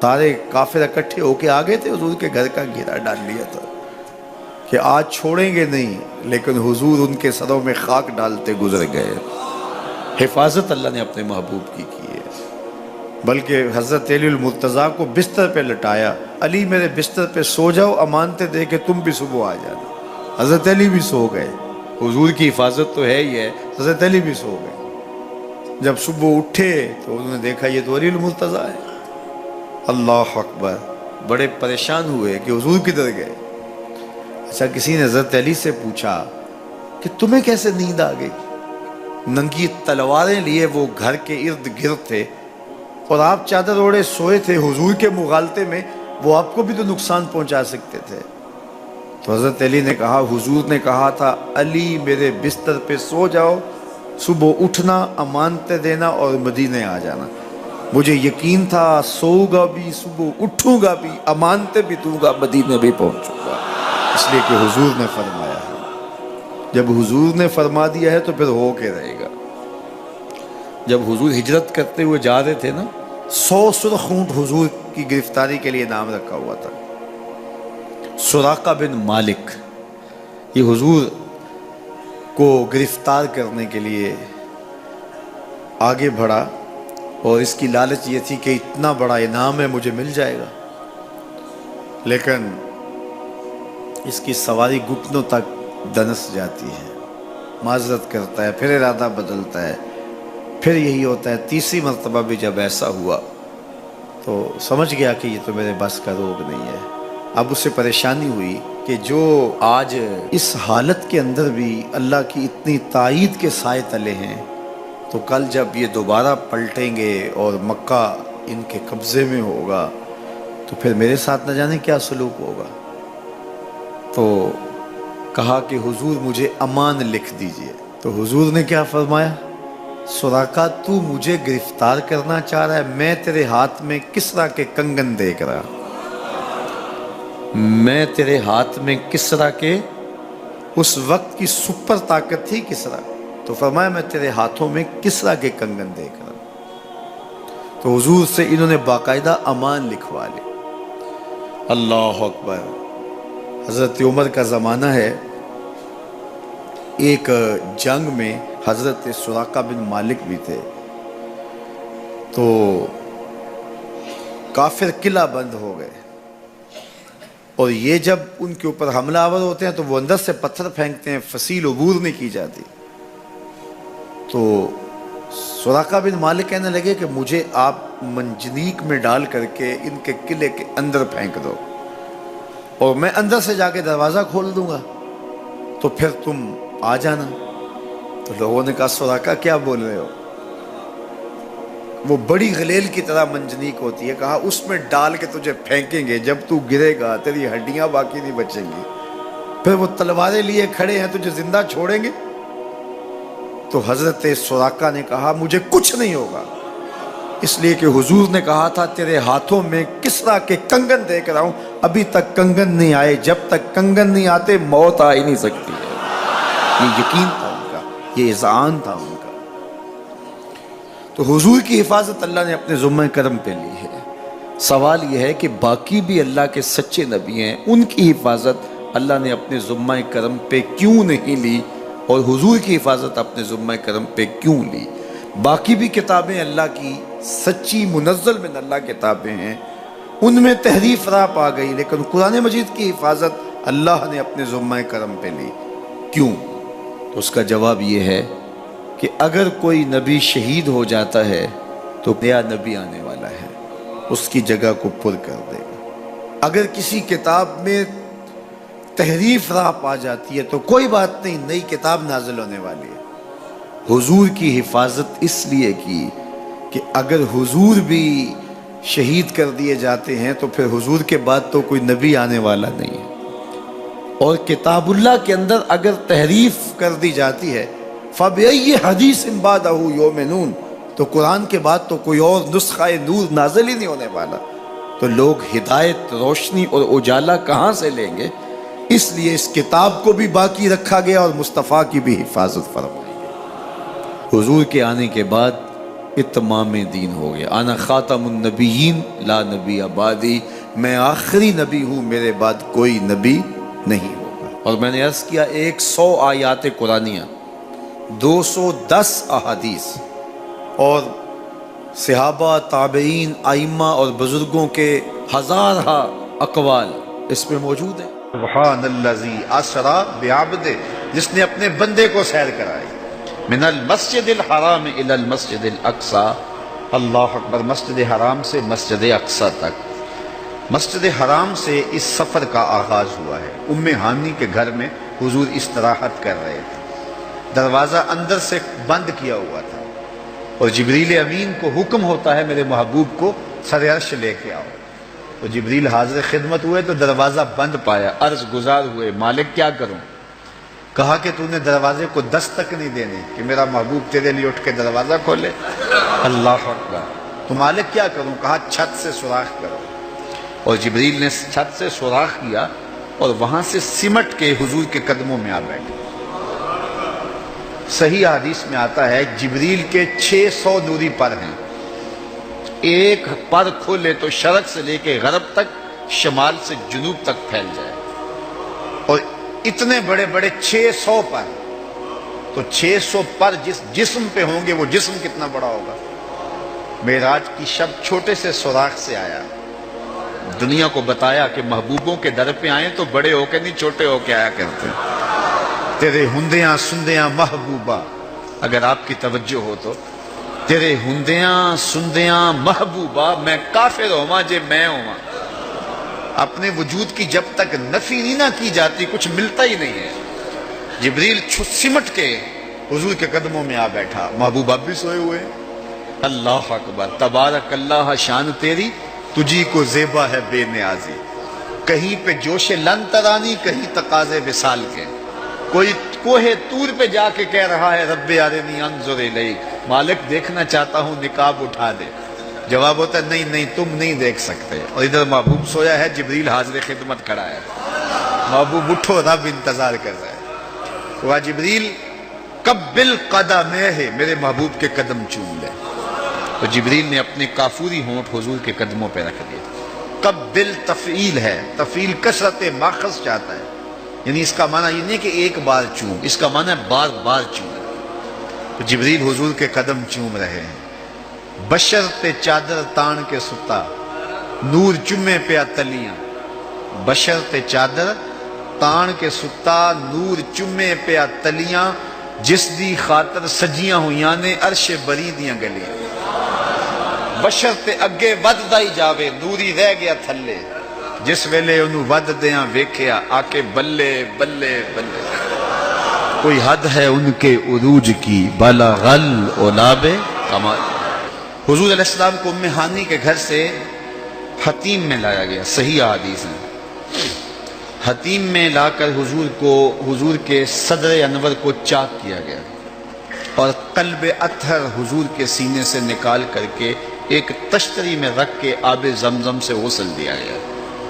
سارے کافر اکٹھے ہو کے آ گئے تھے، حضور کے گھر کا گھیرا ڈال لیا تھا کہ آج چھوڑیں گے نہیں، لیکن حضور ان کے سروں میں خاک ڈالتے گزر گئے۔ حفاظت اللہ نے اپنے محبوب کی ہے۔ بلکہ حضرت علی المرتضیٰ کو بستر پہ لٹایا، علی میرے بستر پہ سو جاؤ، امانتیں دے کے تم بھی صبح آ جانا۔ حضرت علی بھی سو گئے، حضور کی حفاظت تو ہے ہی ہے، حضرت علی بھی سو گئے۔ جب صبح اٹھے تو انہوں نے دیکھا یہ تو علی المرتضیٰ ہے۔ اللہ اکبر، بڑے پریشان ہوئے کہ حضور کدھر گئے۔ اچھا، کسی نے حضرت علی سے پوچھا کہ تمہیں کیسے نیند آ گئی؟ ننگی تلواریں لیے وہ گھر کے ارد گرد تھے اور آپ چادر اوڑے سوئے تھے حضور کے مغالطے میں، وہ آپ کو بھی تو نقصان پہنچا سکتے تھے۔ تو حضرت علی نے کہا حضور نے کہا تھا علی میرے بستر پہ سو جاؤ، صبح اٹھنا، امانتیں دینا اور مدینے آ جانا۔ مجھے یقین تھا سوؤں گا بھی، صبح اٹھوں گا بھی، امانتیں بھی دوں گا، مدینے بھی پہنچوں گا، اس لیے کہ حضور نے فرمایا ہے۔ جب حضور نے فرما دیا ہے تو پھر ہو کے رہے گا۔ جب حضور ہجرت کرتے ہوئے جا رہے تھے نا، 100 سرخ اونٹ حضور کی گرفتاری کے لیے نام رکھا ہوا تھا۔ سراقہ بن مالک یہ حضور کو گرفتار کرنے کے لیے آگے بڑھا اور اس کی لالچ یہ تھی کہ اتنا بڑا انعام ہے، مجھے مل جائے گا، لیکن اس کی سواری گھٹنوں تک دنس جاتی ہے، معذرت کرتا ہے، پھر ارادہ بدلتا ہے، پھر یہی ہوتا ہے۔ تیسری مرتبہ بھی جب ایسا ہوا تو سمجھ گیا کہ یہ تو میرے بس کا روگ نہیں ہے۔ اب اسے پریشانی ہوئی کہ جو آج اس حالت کے اندر بھی اللہ کی اتنی تائید کے سائے تلے ہیں، تو کل جب یہ دوبارہ پلٹیں گے اور مکہ ان کے قبضے میں ہوگا تو پھر میرے ساتھ نہ جانے کیا سلوک ہوگا۔ تو کہا کہ حضور مجھے امان لکھ دیجئے۔ تو حضور نے کیا فرمایا؟ سراقہ تو مجھے گرفتار کرنا چاہ رہا ہے، میں تیرے ہاتھ میں کسریٰ کے کنگن دیکھ رہا، میں تیرے ہاتھ میں کسریٰ کے، اس وقت کی سپر طاقت تھی کسریٰ، تو فرمایا میں تیرے ہاتھوں میں کسریٰ کے کنگن دیکھ رہا ہوں۔ تو حضور سے انہوں نے باقاعدہ امان لکھوا لی۔ اللہ اکبر۔ حضرت عمر کا زمانہ ہے، ایک جنگ میں حضرت سراقہ بن مالک بھی تھے، تو کافر قلعہ بند ہو گئے اور یہ جب ان کے اوپر حملہ آور ہوتے ہیں تو وہ اندر سے پتھر پھینکتے ہیں، فصیل عبور نہیں کی جاتی۔ تو سراقہ بن مالک کہنے لگے کہ مجھے آپ منجنیق میں ڈال کر کے ان کے قلعے کے اندر پھینک دو اور میں اندر سے جا کے دروازہ کھول دوں گا، تو پھر تم آ جانا۔ تو لوگوں نے کہا سراقہ کیا بول رہے ہو؟ وہ بڑی غلیل کی طرح منجنیق ہوتی ہے، کہا اس میں ڈال کے تجھے پھینکیں گے، جب تو گرے گا تیری ہڈیاں باقی نہیں بچیں گی، پھر وہ تلواریں لیے کھڑے ہیں تجھے زندہ چھوڑیں گے۔ تو حضرت سراقہ نے کہا مجھے کچھ نہیں ہوگا، اس لیے کہ حضور نے کہا تھا تیرے ہاتھوں میں کسریٰ کے کنگن دیکھ رہا ہوں، ابھی تک کنگن نہیں آئے، جب تک کنگن نہیں آتے موت آ ہی نہیں سکتی ہے۔ یہ یقین تھا ان کا، یہ اذعان تھا ان کا۔ تو حضور کی حفاظت اللہ نے اپنے ذمہ کرم پہ لی ہے۔ سوال یہ ہے کہ باقی بھی اللہ کے سچے نبی ہیں، ان کی حفاظت اللہ نے اپنے ذمہ کرم پہ کیوں نہیں لی اور حضور کی حفاظت اپنے ذمہ کرم پہ کیوں لی؟ باقی بھی کتابیں اللہ کی سچی منزل من اللہ کتابیں ہیں، ان میں تحریف راہ پا گئی، لیکن قرآن مجید کی حفاظت اللہ نے اپنے ذمہ کرم پہ لی۔ کیوں؟ تو اس کا جواب یہ ہے کہ اگر کوئی نبی شہید ہو جاتا ہے تو نیا نبی آنے والا ہے، اس کی جگہ کو پر کر دے گا۔ اگر کسی کتاب میں تحریف راہ پا جاتی ہے تو کوئی بات نہیں، نئی کتاب نازل ہونے والی ہے۔ حضور کی حفاظت اس لیے کی کہ اگر حضور بھی شہید کر دیے جاتے ہیں تو پھر حضور کے بعد تو کوئی نبی آنے والا نہیں ہے، اور کتاب اللہ کے اندر اگر تحریف کر دی جاتی ہے فَبِأَيِّ حَدِيثٍ بَعْدَهُ يُؤْمِنُونَ، تو قرآن کے بعد تو کوئی اور نسخہ نور نازل ہی نہیں ہونے والا، تو لوگ ہدایت، روشنی اور اجالا کہاں سے لیں گے؟ اس لیے اس کتاب کو بھی باقی رکھا گیا اور مصطفیٰ کی بھی حفاظت فرمائی گئی۔ حضور کے آنے کے بعد اتمام دین ہو گیا. انا خاتم النبیین لا نبی بعدی، میں آخری نبی ہوں، میرے بعد کوئی نبی نہیں ہوگا. اور میں نے عرض کیا 100 آیات قرآنیہ، 210 احادیث اور صحابہ، تابعین، ائمہ اور بزرگوں کے ہزارہ اقوال اس میں موجود ہیں. سبحان الذی اسری بعبدہ، جس نے اپنے بندے کو سیر کرائی، من المسجد الحرام الی المسجد الاقصی، اللہ اکبر، مسجد حرام سے مسجد اقصی تک. مسجد حرام سے اس سفر کا آغاز ہوا ہے. ام ہانی کے گھر میں حضور استراحت کر رہے تھے، دروازہ اندر سے بند کیا ہوا تھا اور جبریل امین کو حکم ہوتا ہے میرے محبوب کو سر عرش لے کے آؤ. تو جبریل حاضر خدمت ہوئے تو دروازہ بند پایا، عرض گزار ہوئے مالک کیا کروں؟ کہا کہ تو نے دروازے کو دستک نہیں دینی کہ میرا محبوب تیرے لیے اٹھ کے دروازہ کھولے. اللہ اکبر. تو مالک کیا کروں؟ کہا چھت سے سوراخ کرو. اور جبریل نے چھت سے سوراخ کیا اور وہاں سے سمٹ کے حضور کے قدموں میں آ بیٹھے. صحیح حدیث میں آتا ہے جبریل کے 600 نوری پر ہیں، ایک پر کھولے تو شرق سے لے کے غرب تک، شمال سے جنوب تک پھیل جائے. اور اتنے بڑے بڑے 600 پر، تو 600 پر جس جسم پہ ہوں گے وہ جسم کتنا بڑا ہوگا. معراج کی شب چھوٹے سے سوراخ سے آیا، دنیا کو بتایا کہ محبوبوں کے در پہ آئیں تو بڑے ہو کے نہیں، چھوٹے ہو کے آیا کرتے ہیں. تیرے ہندیاں سندیاں محبوبہ، اگر آپ کی توجہ ہو تو، تیرے ہندیاں سندیاں محبوبہ، میں کافر ہوا جے میں ہوا. اپنے وجود کی جب تک نفی نہیں نہ کی جاتی کچھ ملتا ہی نہیں ہے. جبریل سمٹ کے حضور کے قدموں میں آ بیٹھا. محبوب اب بھی سوئے ہوئے. اللہ اکبر. تبارک اللہ، شان تیری تجھی کو زیبا ہے بے نیازی. کہیں پہ جوش لن ترانی، کہیں تقاضے وصال کے. کوئی کوہ طور پہ جا کے کہہ رہا ہے رب ارنی انظر الیک، مالک دیکھنا چاہتا ہوں نقاب اٹھا دے. جواب ہوتا ہے نہیں نہیں تم نہیں دیکھ سکتے. اور ادھر محبوب سویا ہے، جبریل حاضر خدمت کھڑا ہے. محبوب اٹھو، رب انتظار کر رہا ہے. وہ جبریل قبل قدمہ، میرے محبوب کے قدم چوم لے. تو جبریل نے اپنے کافوری ہونٹ حضور کے قدموں پہ رکھ دیے. قبل تفعیل ہے، تفعیل کثرت ماخذ چاہتا ہے، یعنی اس کا معنی یہ نہیں کہ ایک بار چوم، اس کا معنی ہے بار بار چوم. تو جبریل حضور کے قدم چوم رہے ہیں. بشر تے چادر تان کے ستا، نور چمے پہ تلیاں. بشر تے چادر تان کے ستا، نور چمے پہ تلیاں. جس دی خاطر سجیاں ہویاں نے عرش بری دیاں گلیاں. بشر تے اگے وددا ہی جاوے، نوری رہ گیا تھلے. جس ویلے انہوں ود دیاں ویکھیا، آکے بلے بلے بلے. کوئی حد ہے ان کے عروج کی، بلغ العلاب کمال. حضور علیہ السلام کو ام ہانی کے گھر سے حتیم میں لایا گیا. صحیح حدیث ہے. حتیم میں لا کر حضور کے صدر انور کو چاک کیا گیا اور قلب اطہر حضور کے سینے سے نکال کر کے ایک تشتری میں رکھ کے آب زمزم سے غسل دیا گیا.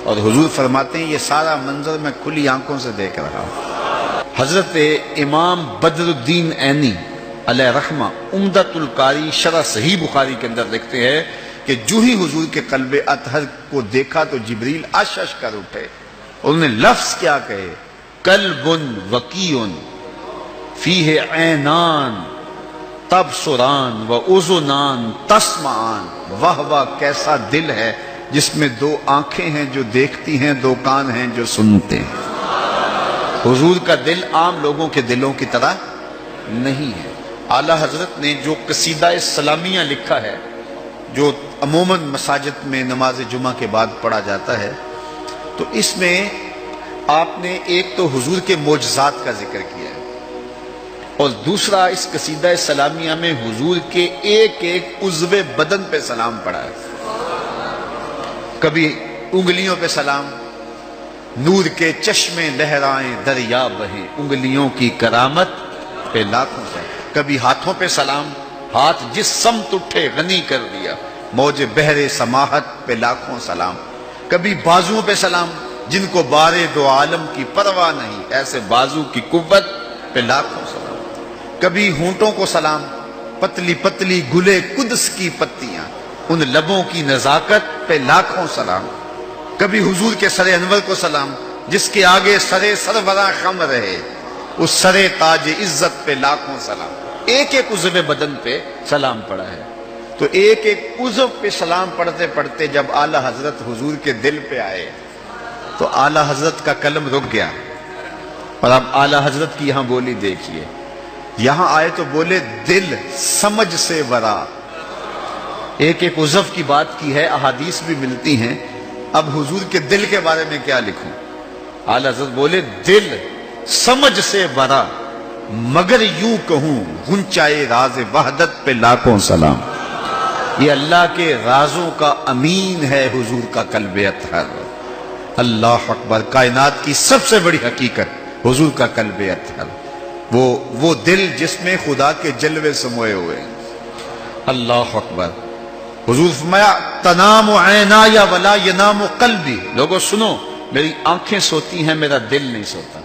اور حضور فرماتے ہیں یہ سارا منظر میں کھلی آنکھوں سے دیکھ رہا ہوں. حضرت امام بدر الدین عینی علیہ رحمہ عمدۃ القاری شرح صحیح بخاری کے اندر لکھتے ہیں کہ جو ہی حضور کے قلب اطہر کو دیکھا تو جبریل اشش کر اٹھے. انہوں نے لفظ کیا کہے، قلب وقیع فیہ عینان تبصران و اذنان تسمعان. واہ واہ، کیسا دل ہے جس میں 2 آنکھیں ہیں جو دیکھتی ہیں، 2 کان ہیں جو سنتے ہیں. حضور کا دل عام لوگوں کے دلوں کی طرح نہیں ہے. اعلیٰ حضرت نے جو قصیدہ سلامیہ لکھا ہے، جو عموماً مساجد میں نماز جمعہ کے بعد پڑھا جاتا ہے، تو اس میں آپ نے ایک تو حضور کے معجزات کا ذکر کیا ہے اور دوسرا اس قصیدہ سلامیہ میں حضور کے ایک ایک عضو بدن پہ سلام پڑھا ہے. کبھی انگلیوں پہ سلام، نور کے چشمے لہرائیں دریا بہیں، انگلیوں کی کرامت پہ لاکھوں سے. کبھی ہاتھوں پہ سلام، ہاتھ جس سمت اٹھے غنی کر دیا، موج بحر سماحت پہ لاکھوں سلام. کبھی بازوؤں پہ سلام، جن کو بارے 2 عالم کی پرواہ نہیں، ایسے بازو کی قوت پہ لاکھوں سلام. کبھی ہونٹوں کو سلام، پتلی پتلی گلے قدس کی پتیاں، ان لبوں کی نزاکت پہ لاکھوں سلام، کبھی حضور کے سر انور کو سلام، جس کے آگے سر سروراں خم رہے، اس سر تاج عزت پہ لاکھوں سلام۔ ایک ایک عضو بدن پہ سلام پڑا ہے۔ تو ایک ایک عضو پہ سلام پڑھتے پڑھتے جب اعلی حضرت حضور کے دل پہ آئے تو اعلی حضرت کا قلم رک گیا۔ اور اب اعلی حضرت کی یہاں بولی دیکھیے، یہاں آئے تو بولے دل سمجھ سے ورا۔ ایک ایک عضو کی بات کی ہے، احادیث بھی ملتی ہیں، اب حضور کے دل کے بارے میں کیا لکھوں؟ اعلی حضرت بولے دل سمجھ سے ورا، مگر یوں کہوں غنچائے راز وحدت پہ لاکھوں سلام۔ یہ اللہ کے رازوں کا امین ہے حضور کا قلب اطہر۔ اللہ اکبر، کائنات کی سب سے بڑی حقیقت حضور کا قلب اطہر، وہ دل جس میں خدا کے جلوے سموئے ہوئے ہیں۔ اللہ اکبر۔ حضور فرمایا تنام عینایا ولا ینام قلبی، لوگوں سنو، میری آنکھیں سوتی ہیں، میرا دل نہیں سوتا۔